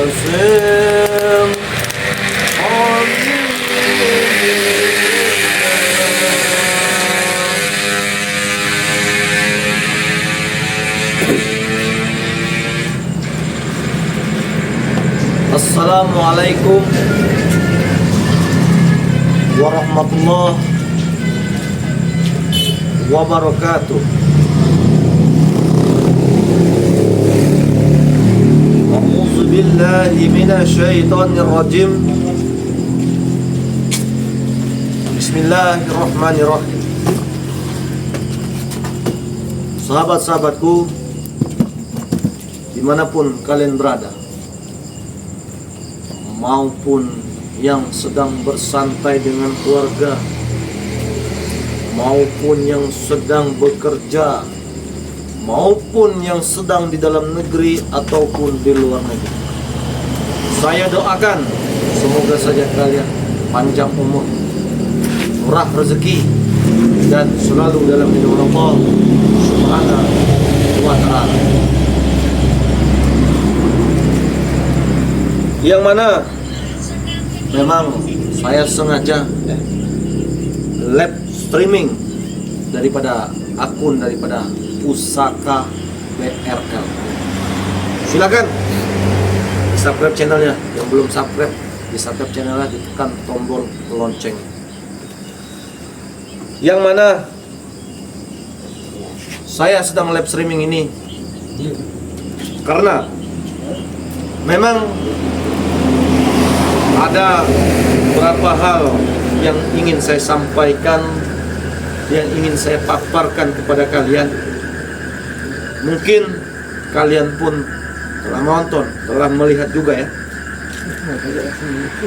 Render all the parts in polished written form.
Yasin. Assalamualaikum warahmatullahi wabarakatuh. A'udzu billahi minasyaitonir rajim. Bismillahirrahmanirrahim. Sahabat-sahabatku, dimanapun kalian berada, maupun yang sedang bersantai dengan keluarga, maupun yang sedang bekerja, maupun yang sedang di dalam negeri ataupun di luar negeri, saya doakan semoga saja kalian panjang umur, murah rezeki, dan selalu dalam lindungan Allah Subhanahu wa ta'ala. Yang mana memang saya sengaja live streaming daripada akun daripada Pusaka BRL. Silakan subscribe channelnya. Yang belum subscribe, di subscribe channelnya, ditekan tombol lonceng. Yang mana saya sedang live streaming ini karena memang ada beberapa hal yang ingin saya sampaikan, yang ingin saya paparkan kepada kalian. Mungkin kalian pun telah menonton, telah melihat juga ya,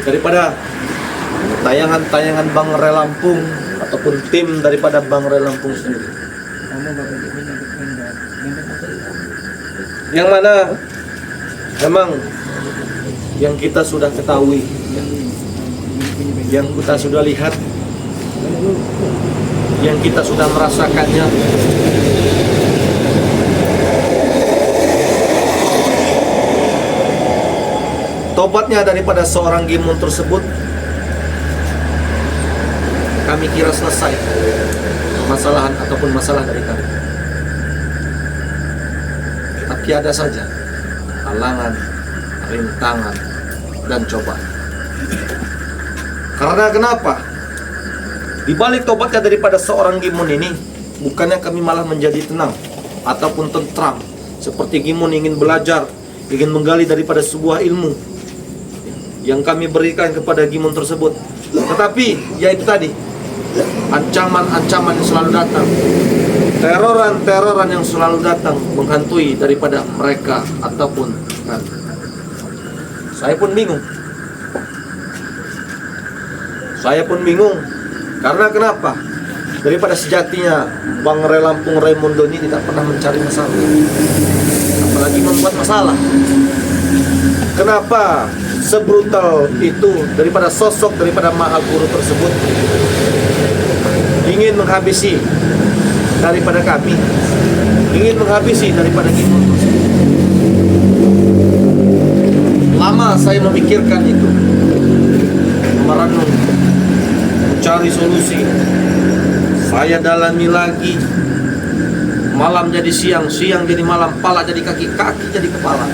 daripada tayangan-tayangan Bang Re Lampung ataupun tim daripada Bang Re Lampung sendiri, yang mana memang yang kita sudah ketahui, yang kita sudah lihat, yang kita sudah merasakannya. Tobatnya daripada seorang Gimun tersebut, kami kira selesai permasalahan ataupun masalah dari kami. Tapi ada saja halangan, rintangan, dan cobaan. Karena kenapa? Di balik tobatnya daripada seorang Gimun ini, bukannya kami malah menjadi tenang ataupun tentram, seperti Gimun ingin belajar, ingin menggali daripada sebuah ilmu yang kami berikan kepada Gimun tersebut. Tetapi yaitu tadi, ancaman-ancaman yang selalu datang, teroran-teroran yang selalu datang menghantui daripada mereka ataupun kami. Saya pun bingung. Karena kenapa? Daripada sejatinya Bang Re Lampung Raimundo ini tidak pernah mencari masalah, apalagi membuat masalah. Kenapa sebrutal itu daripada sosok daripada Maha Guru tersebut ingin menghabisi daripada kami, ingin menghabisi daripada Gimun tersebut? Lama saya memikirkan itu, merenung, mencari solusi. Saya dalami lagi. Malam jadi siang, siang jadi malam, pala jadi kaki, kaki jadi kepala.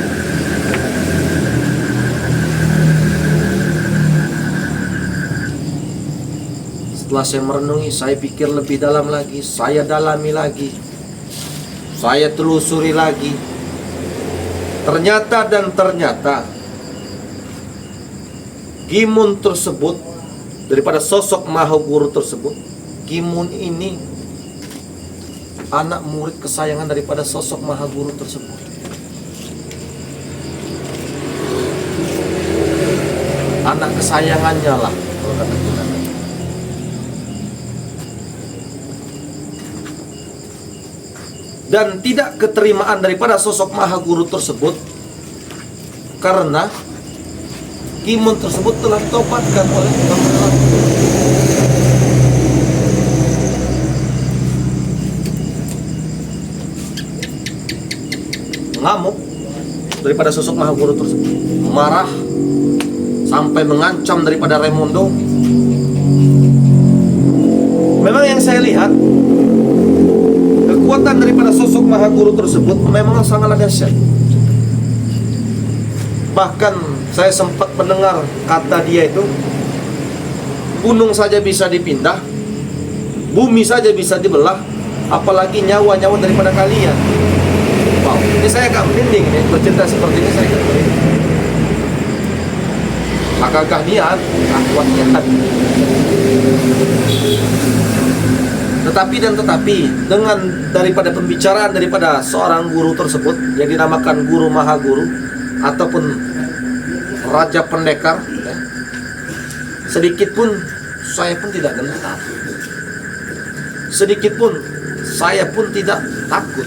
Setelah saya merenungi, saya pikir lebih dalam lagi, saya dalami lagi, saya telusuri lagi. Ternyata Gimun tersebut, daripada sosok Maha Guru tersebut, Gimun ini anak murid kesayangan daripada sosok Maha Guru tersebut. Anak kesayangannya lah, kalau kata kita. Dan tidak keterimaan daripada sosok Maha Guru tersebut karena Gimun tersebut telah ditobatkan oleh Bang Re Lampung. Ngamuk, daripada sosok Maha Guru tersebut. Marah sampai mengancam daripada Raimundo. Memang yang saya lihat, kekuatan daripada sosok Maha Guru tersebut memang sangatlah dahsyat. Bahkan saya sempat mendengar kata dia itu, gunung saja bisa dipindah, bumi saja bisa dibelah, apalagi nyawa-nyawa daripada kalian. Wow, ini saya agak merinding nih, bercerita seperti ini saya agak merinding. Agak niat, kuat niat. Tetapi dengan daripada pembicaraan daripada seorang guru tersebut yang dinamakan Guru Maha Guru ataupun Raja Pendekar, ya, sedikit pun saya pun tidak gentar, sedikit pun saya pun tidak takut.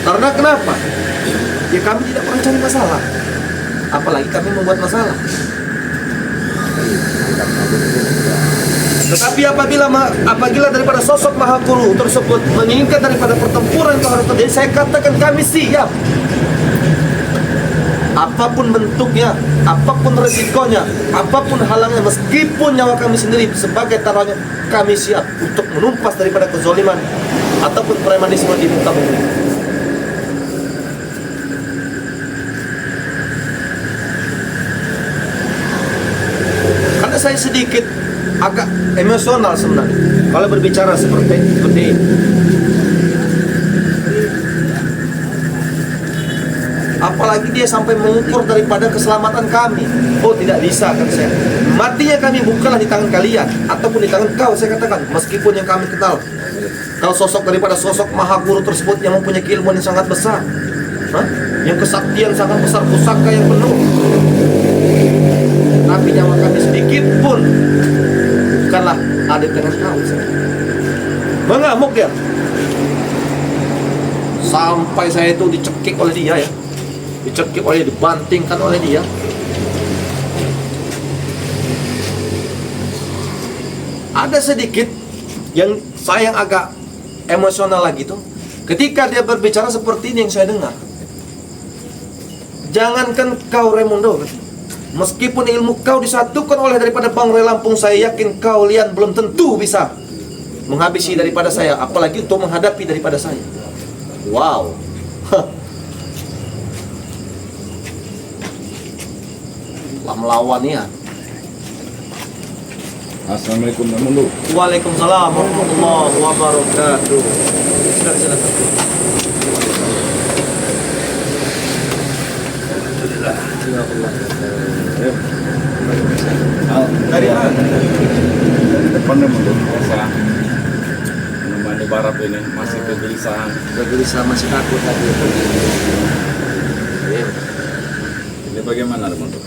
Karena kenapa? Ya kami tidak pernah cari masalah, apalagi kami membuat masalah. Tetapi apabila daripada sosok Maha Guru tersebut menginginkan daripada pertempuran itu harus terjadi, saya katakan kami siap. Apapun bentuknya, apapun resikonya, apapun halangnya, meskipun nyawa kami sendiri sebagai taruhannya, kami siap untuk menumpas daripada kezaliman ataupun premanisme di muka bumi. Karena saya sedikit agak emosional sebenarnya kalau berbicara seperti ini. Apalagi dia sampai mengukur daripada keselamatan kami. Oh, tidak bisa, kan saya. Matinya kami bukanlah di tangan kalian ataupun di tangan kau, saya katakan. Meskipun yang kami kenal, kau sosok daripada sosok Maha Guru tersebut yang mempunyai keilmuan yang sangat besar, yang kesaktian sangat besar, pusaka yang penuh. Tapi nyawa kami sedikit pun bukanlah ada di tangan kau. Mengamuk dia. Sampai saya itu dicekik oleh dia, ya. Dicekik oleh, dibantingkan oleh dia. Ada sedikit yang saya agak emosional lagi tuh, ketika dia berbicara seperti ini yang saya dengar. Jangankan kau Raimundo, meskipun ilmu kau disatukan oleh daripada Bang Ray Lampung, saya yakin kalian belum tentu bisa menghabisi daripada saya, apalagi untuk menghadapi daripada saya. Wow. Melawan ya. Assalamualaikum warahmatullahi wabarakatuh. Waalaikumsalam warahmatullahi wabarakatuh. Silakan. Alhamdulillah. Ya Allah. Dari mana? Depan dulu. Biasa menemani Barap ini masih kegelisahan. Kegelisahan, masih takut tadi. Ini bagaimana, Raimundo?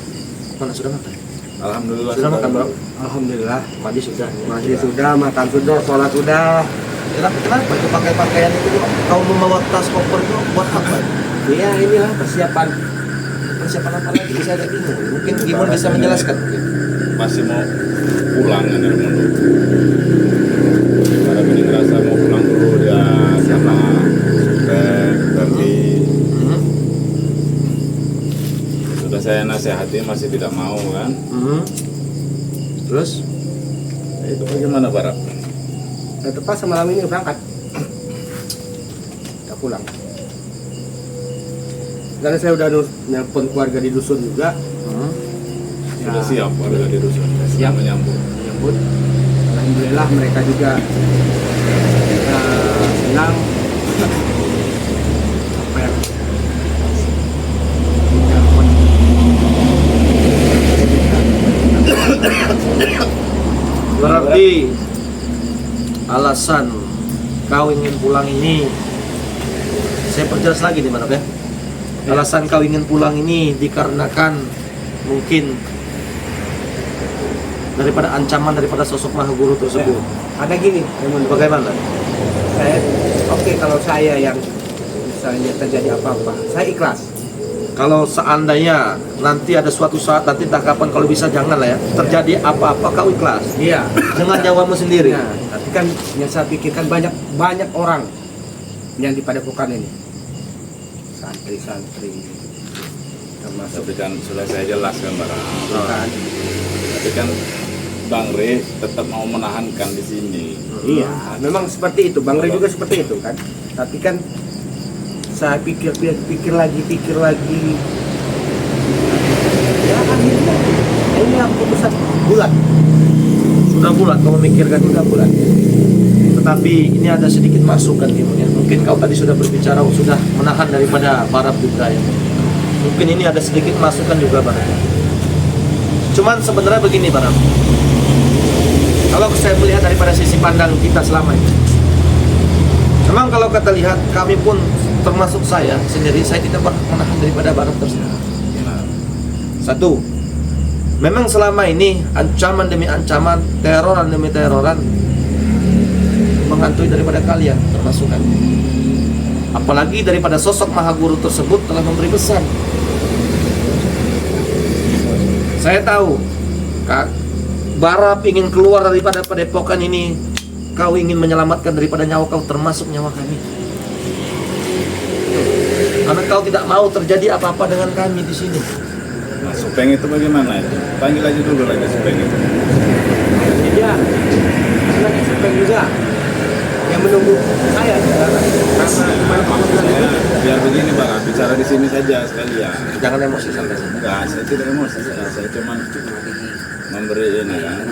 Mana sudah makan? Alhamdulillah. Sudah makan, Bro? Alhamdulillah. Mandi sudah. Mandi sudah, makan sudah, sholat sudah. Kenapa itu pakai pakaian itu? Kau membawa tas koper itu buat apa? Iya, inilah persiapan. Persiapan apa lagi? Saya agak bingung. Mungkin Gimon bisa menjelaskan. Masih mau pulang kan, Raimundo? Barap ini ngerasa mau pulang dulu, dia sama Berli. Sudah saya nasihati masih tidak mau kan. Terus? Itu bagaimana, Barap? Nah, terpaksa malam ini berangkat. Kita pulang. Karena saya udah nelpon keluarga di dusun juga. Sudah siap warga di dusun. Siap menyambut. Alhamdulillah mereka juga senang. Apa yang berarti alasan kau ingin pulang ini, saya perjelas lagi nih, Manap ya. Alasan kau ingin pulang ini dikarenakan mungkin daripada ancaman daripada sosok Maha Guru tersebut. Ada gini, Bagaimana? saya kalau saya yang misalnya terjadi apa-apa, saya ikhlas. Kalau seandainya nanti ada suatu saat, nanti entah kapan, kalau bisa janganlah ya terjadi apa-apa, kau ikhlas Iya. dengan nyawamu sendiri. Nah, tapi kan yang saya pikirkan banyak orang yang di Padepokan ini, santri-santri termasuk Tapi kan sudah saya jelaskan barang. kan. Tapi kan Bang Re tetap mau menahankan di sini. Iya, memang seperti itu. Bang Re juga seperti itu kan. Tapi kan saya pikir lagi. Ya akhirnya ini yang keputusan bulat. Sudah bulat kau memikirkan, Sudah bulat. tetapi ini ada sedikit masukan Timun ya. Mungkin kau tadi sudah berbicara, sudah menahan daripada Barab juga ya. Mungkin ini ada sedikit masukan juga Barab. Cuman sebenarnya begini Barab. Kalau saya melihat daripada sisi pandang kita selama ini, memang kalau kita lihat kami pun termasuk saya sendiri, saya tidak pernah menahan daripada Barab tersebut. Satu, memang selama ini ancaman demi ancaman, teroran demi teroran menghantui daripada kalian, termasuk kami. Apalagi daripada sosok Maha Guru tersebut telah memberi pesan. Saya tahu, Kak, Barab ingin keluar daripada Padepokan ini. Kau ingin menyelamatkan daripada nyawa kau, termasuk nyawa kami. Karena kau tidak mau terjadi apa-apa dengan kami di sini. Nah, Supeng itu bagaimana itu? Panggil aja dulu lagi Supeng itu. Iya, lagi Supeng juga yang menunggu saya sekarang. Karena Biar begini Bang, bicara di sini saja sekalian. Jangan emosi sampai sini. Enggak, saya tidak emosi. Saya cuma memberi ini kan.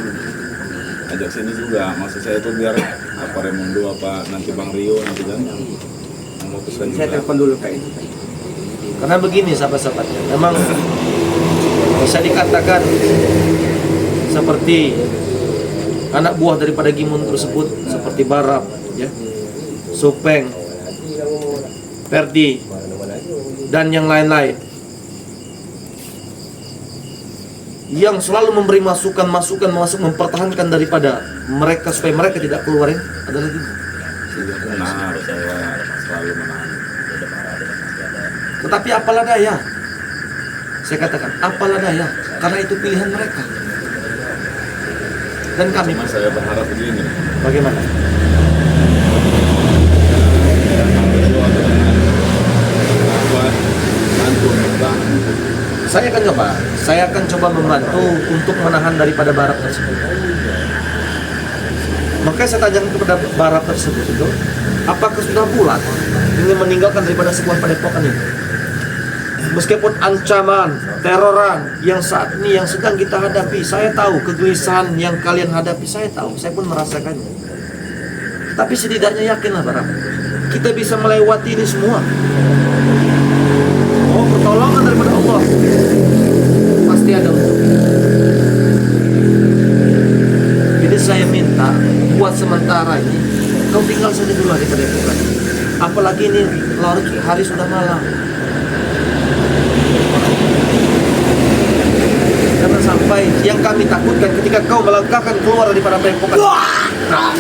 Ajak sini juga. Maksud saya itu biar apa Remundo apa nanti Bang Rio nanti kan yang memutuskan saya juga. telepon dulu kayak itu. Karena begini sahabat-sahabatnya, memang bisa dikatakan seperti anak buah daripada Gimun tersebut, seperti Barab, ya, Supeng, Perdi, dan yang lain-lain, yang selalu memberi masukan mempertahankan daripada mereka supaya mereka tidak keluar adalah Gimun. Benar, saya selalu menahan. Tetapi apalah daya, saya katakan apalah daya, karena itu pilihan mereka. Dan kami, Cuma saya berharap begini. bagaimana? Saya akan coba membantu untuk menahan daripada Barab tersebut. Makanya saya tanyakan kepada Barab tersebut itu, apakah sudah bulat ingin meninggalkan daripada sebuah padepokan ini? Meskipun ancaman, teroran yang saat ini yang sedang kita hadapi, saya tahu kegelisahan yang kalian hadapi, saya tahu, saya pun merasakannya. Tapi setidaknya yakinlah Barab, kita bisa melewati ini semua. Oh, pertolongan daripada Allah pasti ada untuk kita. Jadi saya minta buat sementara ini kau tinggal saja dulu di padepokan. Apalagi ini larut hari sudah malam. Karena sampai yang kami takutkan ketika kau melangkahkan keluar daripada padepokan. Nah,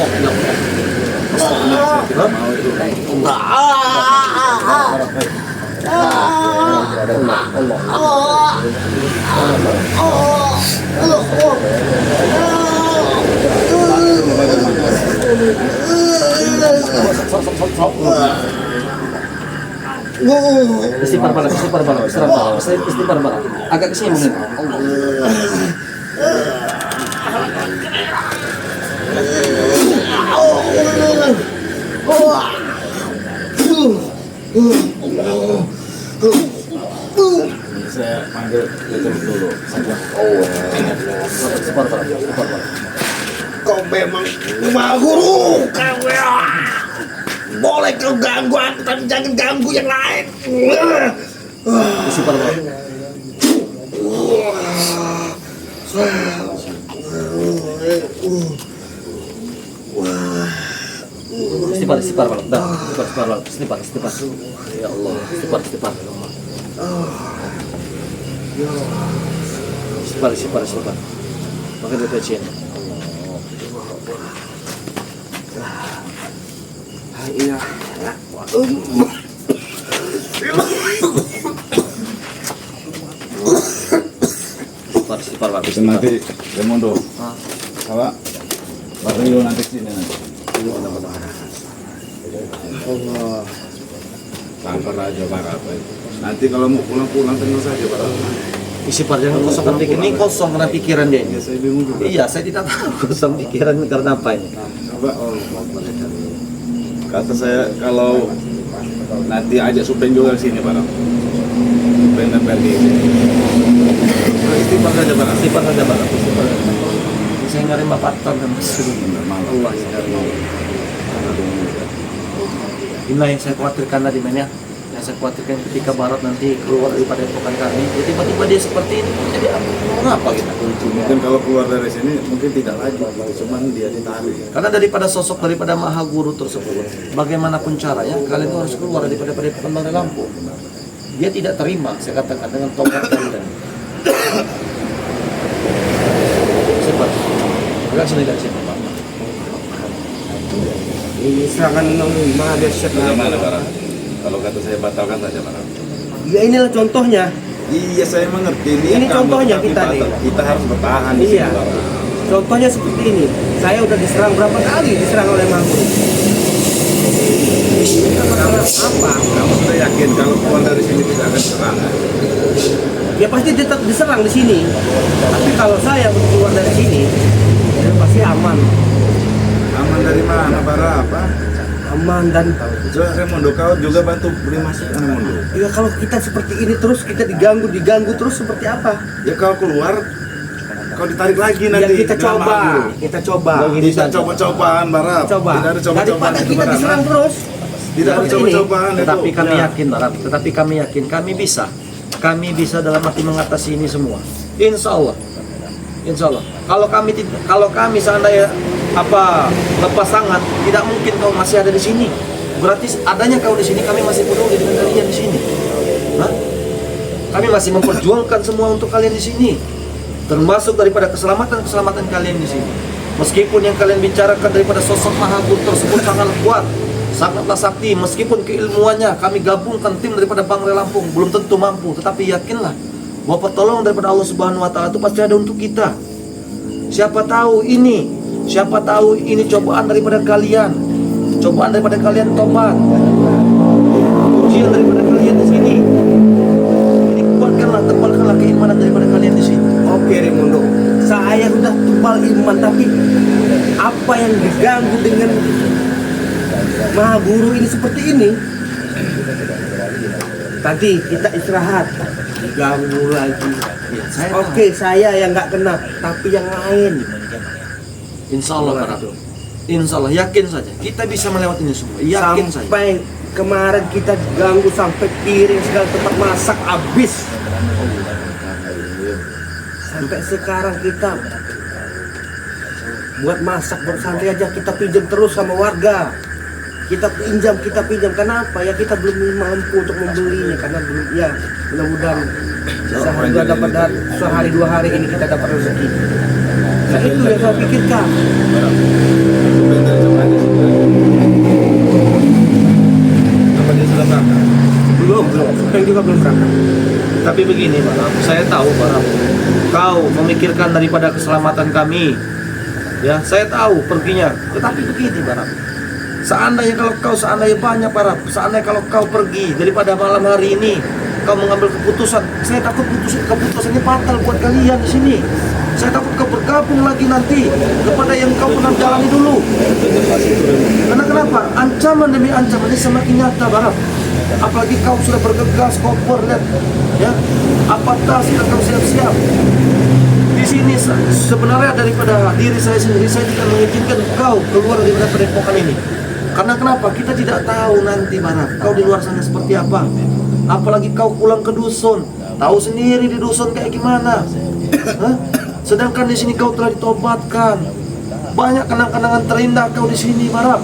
istighfar balap. Agak kesini mungkin. Saya panggil itu dulu saja. Istighfar balap. Kau memang Maha Guru, kau ya. Boleh kau ganggu aku, tapi jangan ganggu yang lain. Istighfar balap. Istighfar balap. Dah, istighfar. Ya Allah, istighfar. Istighfar. Maka dia kecil. Iya. Istighfar balap. Itu nanti Remundo. Kalau Bang Rio nanti sini nanti. Allah. Sabar aja Barat. Nanti kalau mau pulang tenang saja Barat. Isi Pak, jangan kosongkan pikiran. Ini kosong karena pikiran dia ini. Ya saya bingung juga. Iya, saya tidak tahu kosong pikiran karena apa ini. Coba kata saya kalau nanti ajak Supeng juga ke sini Barat. Supeng dan pergi. Istighfar saja Barat. Istighfar saja Pak. Istighfar. Saya nggak terima patah dan Allah. inilah yang saya khawatirkan tadi men ya. Yang saya khawatirkan ketika Barat nanti keluar daripada epokan kami, ya tiba-tiba dia seperti ini, jadi apa kita? Mungkin kalau keluar dari sini mungkin tidak lagi, cuman dia ditarik. Karena daripada sosok daripada Maha Guru tersebut, bagaimanapun caranya kalian itu harus keluar daripada epokan Bangre Lampung. Dia tidak terima, saya katakan dengan tongkat kalian. Cepat, agak sini dari sini Pak. Ini serangan yang maha dahsyat. Bagaimana Barat? Kalau kata saya batalkan saja Barat. Ya inilah contohnya. Iya saya mengerti. Ini kami, contohnya tapi kita nih. kita harus bertahan di Iya. sini Barat. Contohnya seperti ini. Saya udah diserang berapa kali diserang oleh Mahmud. Apa? Kamu sudah yakin kalau keluar dari sini tidak akan serang? Ya pasti tetap diserang di sini. Tapi kalau saya keluar dari sini, ya pasti aman. Aman dari mana Barat? Apa? Aman dan Coba Remondo, kau juga bantu beri masukan Remondo. ya kalau kita seperti ini terus kita diganggu terus seperti apa? Ya kalau keluar, kau ditarik lagi Ya nanti. kita dengan coba, Mahmud. kita coba. Tidak coba-cobaan Barat. Coba. Tidak ada coba-cobaan Daripada itu kita Barat. diserang terus. Tidak ada seperti ini. coba-cobaan itu. Tetapi kami Ya. yakin Barat, tetapi kami yakin kami bisa dalam arti mengatasi ini semua. Insya Allah. Insya Allah. Kalau kami seandainya lepas tangan, tidak mungkin kau masih ada di sini. Berarti adanya kau di sini, kami masih peduli dengan kalian di sini. Hah? Kami masih memperjuangkan semua untuk kalian di sini, termasuk daripada keselamatan kalian di sini. Meskipun yang kalian bicarakan daripada sosok Maha Guru tersebut sangat kuat, sangatlah sakti, meskipun keilmuannya kami gabungkan tim daripada Bangre Lampung belum tentu mampu, tetapi yakinlah bahwa pertolongan daripada Allah Subhanahu wa taala itu pasti ada untuk kita. Siapa tahu ini cobaan daripada kalian. Cobaan daripada kalian tobat. Ujian daripada kalian di sini. Ini kuatkanlah, tebalkanlah keimanan daripada kalian di sini. Oke Raimundo, saya sudah tebal iman tapi apa yang diganggu dengan Maha Guru ini seperti ini? Tadi kita istirahat, diganggu lagi. Ya, saya Oke, saya yang nggak kena, tapi yang lain. Insya Allah Barat. Insya Allah, yakin saja kita bisa melewati ini semua. Yakin saja. Sampai kemarin kita ganggu sampai piring segala tempat masak habis. Sampai sekarang kita buat masak bersantai aja kita pinjam terus sama warga. Kita pinjam. Kenapa? Ya kita belum mampu untuk membelinya karena belum ya mudah-mudahan sehari 2 hari ini kita dapat rezeki. Nah itu yang saya pikirkan. Supeng dari coba aja sudah. Apa dia sudah berangkat? Belum. Supeng juga belum berangkat. Tapi begini Barat, saya tahu Barat, kau memikirkan daripada keselamatan kami. Ya, saya tahu perginya. Tetapi begini Barat, seandainya banyak Barat, seandainya kalau kau pergi daripada malam hari ini, kau mengambil keputusan, saya takut keputusannya fatal buat kalian di sini. Saya takut kau bergabung lagi nanti kepada yang kau pernah jalani dulu. Karena kenapa? Ancaman demi ancaman ini semakin nyata Barat. Apalagi kau sudah bergegas, koper, lihat, ya, apa tas sudah kau siap-siap. Di sini sebenarnya daripada diri saya sendiri, saya tidak mengizinkan kau keluar dari padepokan ini. Karena kenapa? Kita tidak tahu nanti Barat, kau di luar sana seperti apa. Apalagi kau pulang ke dusun, tahu sendiri di dusun kayak gimana. Hah? Sedangkan di sini kau telah ditobatkan. Banyak kenang-kenangan terindah kau di sini Barat.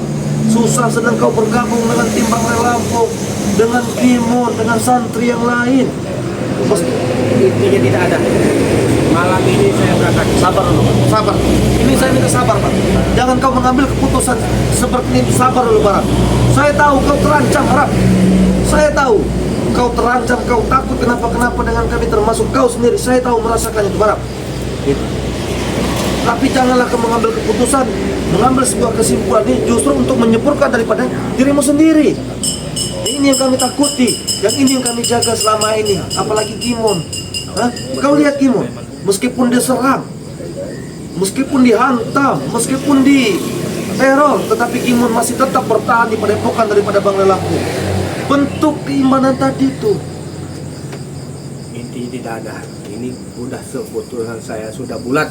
Susah sedang kau bergabung dengan tim Bangre Lampung, dengan Kimun, dengan santri yang lain. Intinya tidak ada. Malam ini saya berangkat. Sabar dulu, sabar. Ini saya minta sabar Pak. Jangan kau mengambil keputusan seperti ini. Sabar dulu Barat. Saya tahu kau terancam Barat. Saya tahu kau terancam, kau takut kenapa dengan kami termasuk kau sendiri. Saya tahu merasakan itu Barat. Gitu. Tapi janganlah kau mengambil keputusan, mengambil sebuah kesimpulan ini justru untuk menyempurkan daripada dirimu sendiri. Ini yang kami takuti, yang ini yang kami jaga selama ini. Apalagi Kimon. Hah? Kau lihat Kimon, meskipun diserang, meskipun dihantam, meskipun di teror, tetapi Kimon masih tetap bertahan di padepokan daripada Bang Lelaku. Bentuk keimanan tadi tuh. Inti tidak ada. Ini udah keputusan saya sudah bulat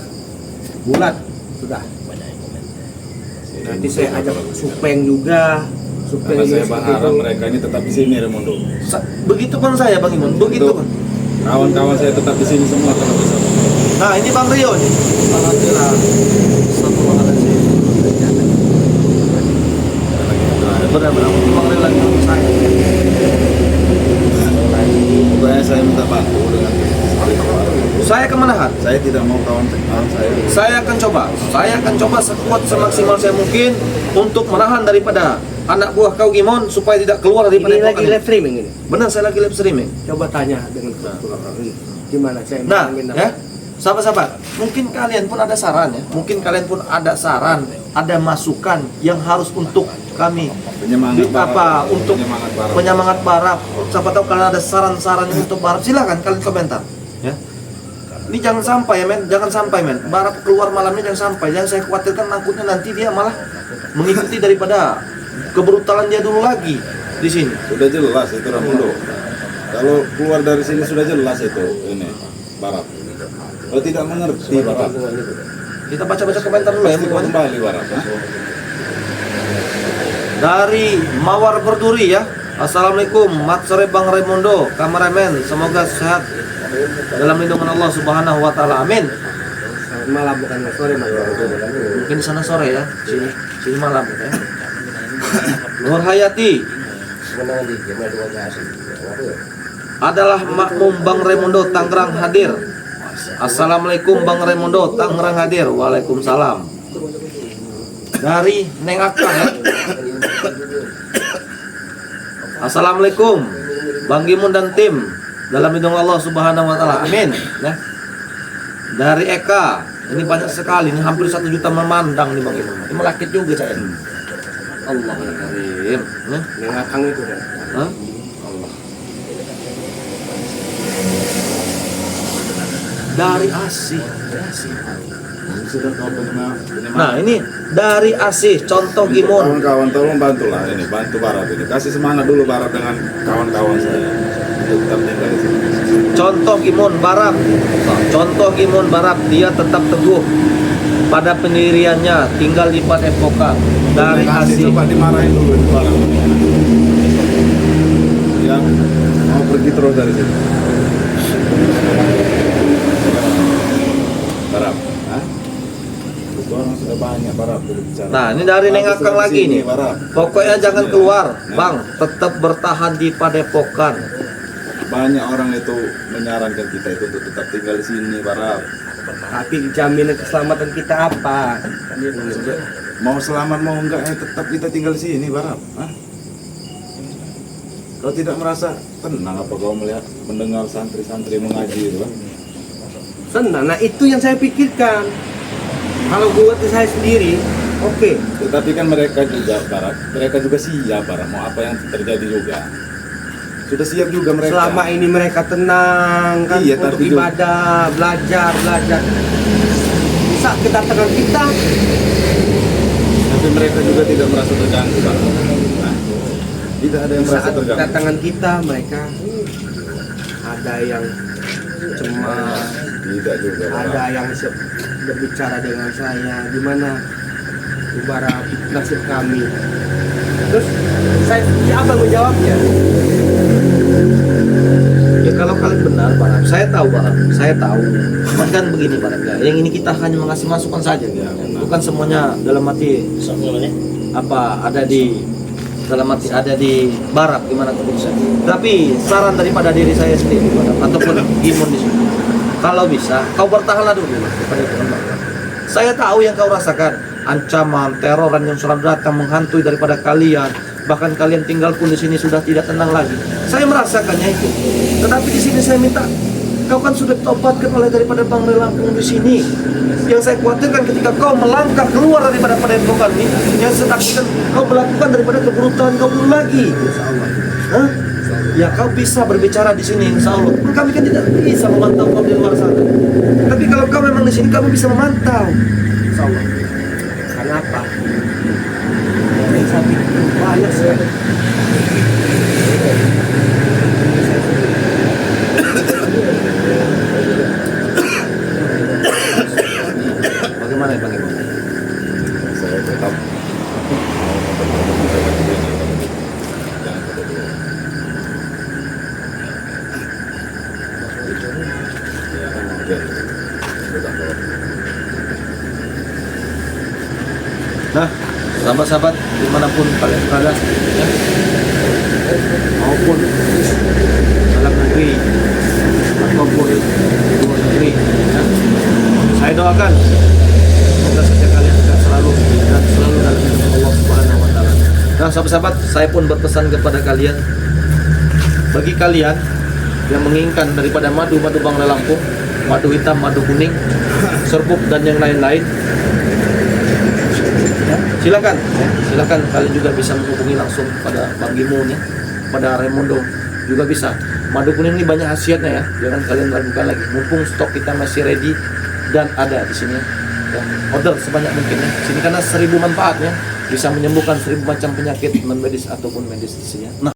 sudah. Nanti saya ajak Supeng juga. Supeng Karena saya juga berharap seperti itu. mereka ini tetap di sini, Raimundo. Begitu pun saya Bang Imon, begitu pun. Kawan-kawan saya tetap di sini semua tetap bersama. Nah ini Bang Rio nih. Alhamdulillah. Astagfirullahaladzim. Benar-benar Bang Rio lagi sama saya. Pokoknya saya minta bantu dengan Saya akan menahan. saya tidak mau kawan-kawan saya. Saya akan coba sekuat semaksimal saya mungkin untuk menahan daripada anak buah kau Gimon supaya tidak keluar daripada Ini lagi padepokan. live streaming ini. Benar, saya lagi live streaming. Coba tanya dengan ini. Gimana saya Nah, menangin ya, sahabat-sahabat, mungkin kalian pun ada saran ya, mungkin kalian pun ada saran, ada masukan yang harus untuk kami Penyemangat apa untuk penyemangat Barab. penyemangat Barab. Siapa tahu kalian ada saran-saran untuk Barab, silakan kalian komentar. Ya. Ini jangan sampai ya men, jangan sampai men. Barab keluar malamnya jangan sampai. Yang saya khawatirkan takutnya nanti dia malah mengikuti daripada kebrutalan dia dulu lagi di sini. Sudah jelas itu Raimundo. Kalau keluar dari sini sudah jelas itu ini Barab. Kalau tidak mengerti Barab, Kita baca-baca komentar dulu ya. pasti Mungkin. kembali Barab. Dari Mawar Berduri ya. Assalamualaikum, mat sore Bang Raimundo, kameramen, semoga sehat dalam lindungan Allah Subhanahu wa taala. Amin. malam bukan sore mas. Mungkin di sana sore ya. Sini malam ya. Nur Hayati adalah makmum Bang Raimundo Tangerang hadir. Assalamualaikum Bang Raimundo Tangerang hadir. Waalaikumsalam. Dari Neng Aka ya. Assalamualaikum Bang Gimun dan tim dalam lindungan Allah Subhanahu wa taala. Amin. Ya. Dari Eka, ini banyak sekali, ini hampir 1 juta memandang nih Bang Gimun. Ini melakit juga saya. Allah Karim. Ya. Yang akang itu kan. Hah? Dari Asih. Sudah kau penyemangat. Nah ini dari Asih, contoh Gimun. Kawan-kawan tolong bantulah ini, bantu Barab ini. Kasih semangat dulu Barab dengan kawan-kawan saya untuk tetap tinggal di sini. Contoh Gimun Barab. Contoh Gimun Barab, dia tetap teguh pada pendiriannya, tinggal di Padepokan. Dari Asih. Coba dimarahin dulu di Barab. Yang mau pergi terus dari sini. Barab, hah? Itu orang sudah banyak Barab berbicara. Nah ini dari Neng Aku Akang sudah lagi di sini, nih. Barab. Pokoknya jangan Iya. keluar, Nah. Bang. Tetap bertahan di Padepokan. Banyak orang itu menyarankan kita itu untuk tetap tinggal di sini, Barab. Tapi jaminan keselamatan kita apa? Mau selamat mau enggak, tetap kita tinggal di sini, Barab. Hah? Kau tidak merasa tenang apa kau melihat mendengar santri-santri mengaji itu, Bang? Senang. Nah itu yang saya pikirkan. Kalau buat saya sendiri, oke. Tetapi kan mereka juga, Barab. Mereka juga siap, Barab. Mau apa yang terjadi juga. Sudah siap juga mereka. Selama ini mereka tenang kan Iya, untuk tapi juga- ibadah, belajar. Saat kedatangan kita, Tapi mereka juga tidak merasa terganggu, Barab. Nah, tidak ada yang merasa saat terganggu. kedatangan kita mereka ada yang cemas, Tidak juga, Barab. ada yang berbicara dengan saya, gimana ibarat nasib kami. Terus saya apa menjawabnya? Ya kalau kalian benar Barab, saya tahu Barab, saya tahu. Cuman kan begini Barab ya, yang ini kita hanya mengasih masukan saja ya. Bukan semuanya dalam hati apa ada di dalam hati ada di Barab gimana keputusan. Tapi saran daripada diri saya sendiri Barab, ataupun Gimun di sini. Kalau bisa, kau bertahanlah dulu kepada Tuhan Barab. Saya tahu yang kau rasakan, ancaman, teroran yang sudah datang menghantui daripada kalian. Bahkan kalian tinggal pun di sini sudah tidak tenang lagi. Saya merasakannya itu. Tetapi di sini saya minta Kau kan sudah ditobatkan oleh daripada Bang Lampung di sini. Yang saya khawatirkan ketika kau melangkah keluar daripada padepokan ini, yang saya takutkan kau melakukan daripada keburukan kau dulu lagi. Hah? Ya kau bisa berbicara di sini, insya Allah. Kami kan tidak bisa memantau kau di luar sana. Tapi kalau kau memang di sini, kami bisa memantau. Insya Allah. Kenapa? Yang saya pikir banyak sekali. Bagaimana ya Bang Ibu? Saya tetap mau memperbaiki saya ini. Jangan pada dulu. Ya, oke. Sudah kalau Nah, sahabat-sahabat dimanapun kalian berada, ya, maupun dalam negeri ataupun di luar negeri, ya, saya doakan semoga saja kalian akan selalu dalam lindungan Allah Subhanahu Wa Taala. Nah, sahabat-sahabat, saya pun berpesan kepada kalian, bagi kalian yang menginginkan daripada madu Bang Lampung, madu hitam, madu kuning, serbuk dan yang lain-lain, silakan kalian juga bisa menghubungi langsung pada Bang Gimun ya, pada Raimundo juga bisa. Madu kuning ini banyak khasiatnya ya, jangan kalian ragukan lagi. Mumpung stok kita masih ready dan ada di sini ya, order sebanyak mungkin ya. Sini karena 1000 manfaatnya, bisa menyembuhkan 1000 macam penyakit non medis ataupun medis di sini. Nah,